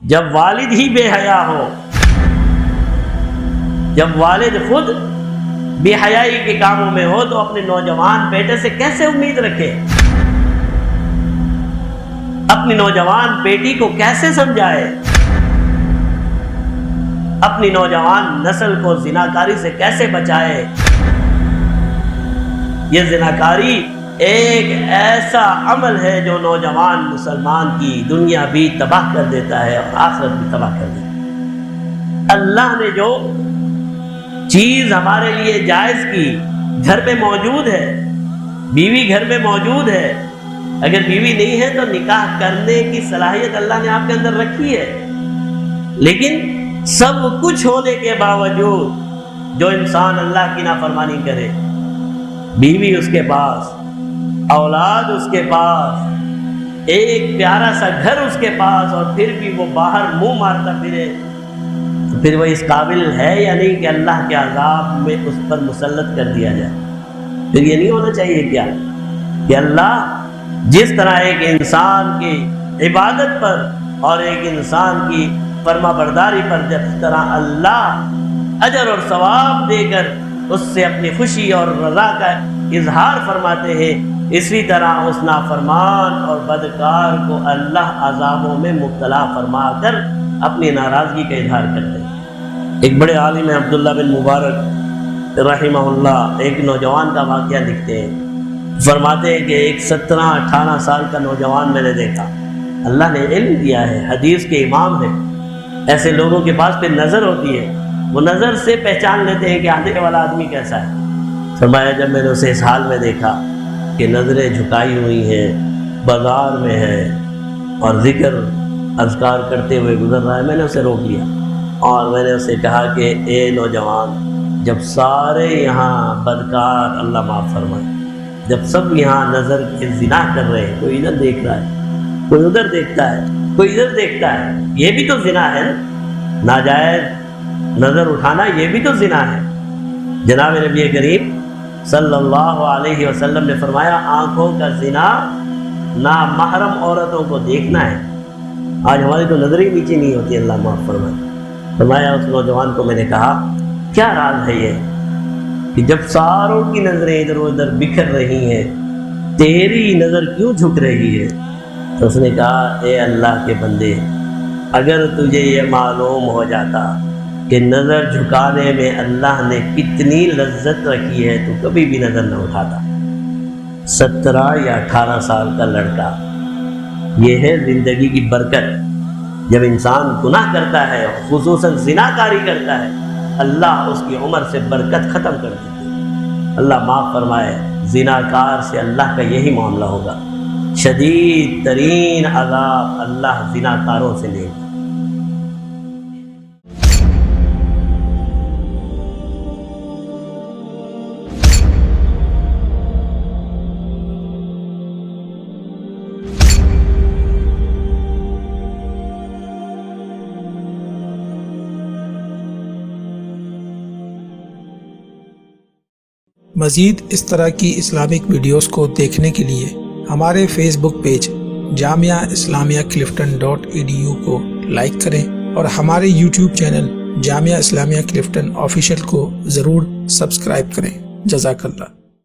جب والد ہی بے حیا ہو، جب والد خود بے حیائی کے کاموں میں ہو تو اپنے نوجوان بیٹے سے کیسے امید رکھے؟ اپنی نوجوان بیٹی کو کیسے سمجھائے؟ اپنی نوجوان نسل کو زناکاری سے کیسے بچائے؟ یہ زناکاری ایک ایسا عمل ہے جو نوجوان مسلمان کی دنیا بھی تباہ کر دیتا ہے اور آخرت بھی تباہ کر دیتا ہے۔ اللہ نے جو چیز ہمارے لیے جائز کی، گھر میں موجود ہے، بیوی گھر میں موجود ہے، اگر بیوی نہیں ہے تو نکاح کرنے کی صلاحیت اللہ نے آپ کے اندر رکھی ہے، لیکن سب کچھ ہونے کے باوجود جو انسان اللہ کی نافرمانی کرے، بیوی اس کے پاس، اولاد اس کے پاس، ایک پیارا سا گھر اس کے پاس، اور پھر بھی وہ باہر منہ مارتا پھرے، تو پھر وہ اس قابل ہے یا نہیں کہ اللہ کے عذاب میں اس پر مسلط کر دیا جائے؟ پھر یہ نہیں ہونا چاہیے کیا کہ اللہ جس طرح ایک انسان کی عبادت پر اور ایک انسان کی فرما برداری پر جس طرح اللہ اجر اور ثواب دے کر اس سے اپنی خوشی اور رضا کا اظہار فرماتے ہیں، اسی طرح اس نافرمان اور بدکار کو اللہ عذابوں میں مبتلا فرما کر اپنی ناراضگی کا اظہار کرتے ہیں۔ ایک بڑے عالم عبداللہ بن مبارک رحمہ اللہ ایک نوجوان کا واقعہ لکھتے ہیں، فرماتے ہیں کہ ایک 17-18 سال کا نوجوان میں نے دیکھا، اللہ نے علم دیا ہے، حدیث کے امام ہے، ایسے لوگوں کے پاس پھر نظر ہوتی ہے، وہ نظر سے پہچان لیتے ہیں کہ آنے والا آدمی کیسا ہے۔ فرمایا جب میں نے اسے اس حال میں دیکھا کہ نظریں جھکائی ہوئی ہیں، بازار میں ہے اور ذکر اذکار کرتے ہوئے گزر رہا ہے، میں نے اسے روک لیا اور میں نے اسے کہا کہ اے نوجوان، جب سارے یہاں بدکار اللہ معاف فرمائے، جب سب یہاں نظر کے زنا کر رہے ہیں، کوئی ادھر دیکھ رہا ہے، کوئی ادھر دیکھتا ہے، کوئی ادھر دیکھتا ہے، یہ بھی تو زنا ہے، ناجائز نظر اٹھانا یہ بھی تو زنا ہے۔ جناب نبی کریم صلی اللہ علیہ وسلم نے فرمایا آنکھوں کا زنا نامحرم عورتوں کو دیکھنا ہے۔ آج ہماری تو نظر ہی نیچے نہیں ہوتی، اللہ معاف فرمائے۔ فرمایا اس نوجوان کو میں نے کہا کیا راز ہے یہ کہ جب ساروں کی نظریں ادھر ادھر بکھر رہی ہیں، تیری نظر کیوں جھک رہی ہے؟ تو اس نے کہا اے اللہ کے بندے، اگر تجھے یہ معلوم ہو جاتا کہ نظر جھکانے میں اللہ نے کتنی لذت رکھی ہے تو کبھی بھی نظر نہ اٹھاتا۔ 17 یا 18 سال کا لڑکا، یہ ہے زندگی کی برکت۔ جب انسان گناہ کرتا ہے، خصوصاً زناکاری کرتا ہے، اللہ اس کی عمر سے برکت ختم کر دیتی ہے۔ اللہ معاف فرمائے، زناکار سے اللہ کا یہی معاملہ ہوگا، شدید ترین عذاب اللہ زناکاروں سے لے گا۔ مزید اس طرح کی اسلامک ویڈیوز کو دیکھنے کے لیے ہمارے فیس بک پیج جامعہ اسلامیہ clifton.edu کو لائک کریں اور ہمارے YouTube channel Jamia Islamia Clifton official کو ضرور سبسکرائب کریں۔ جزاک اللہ۔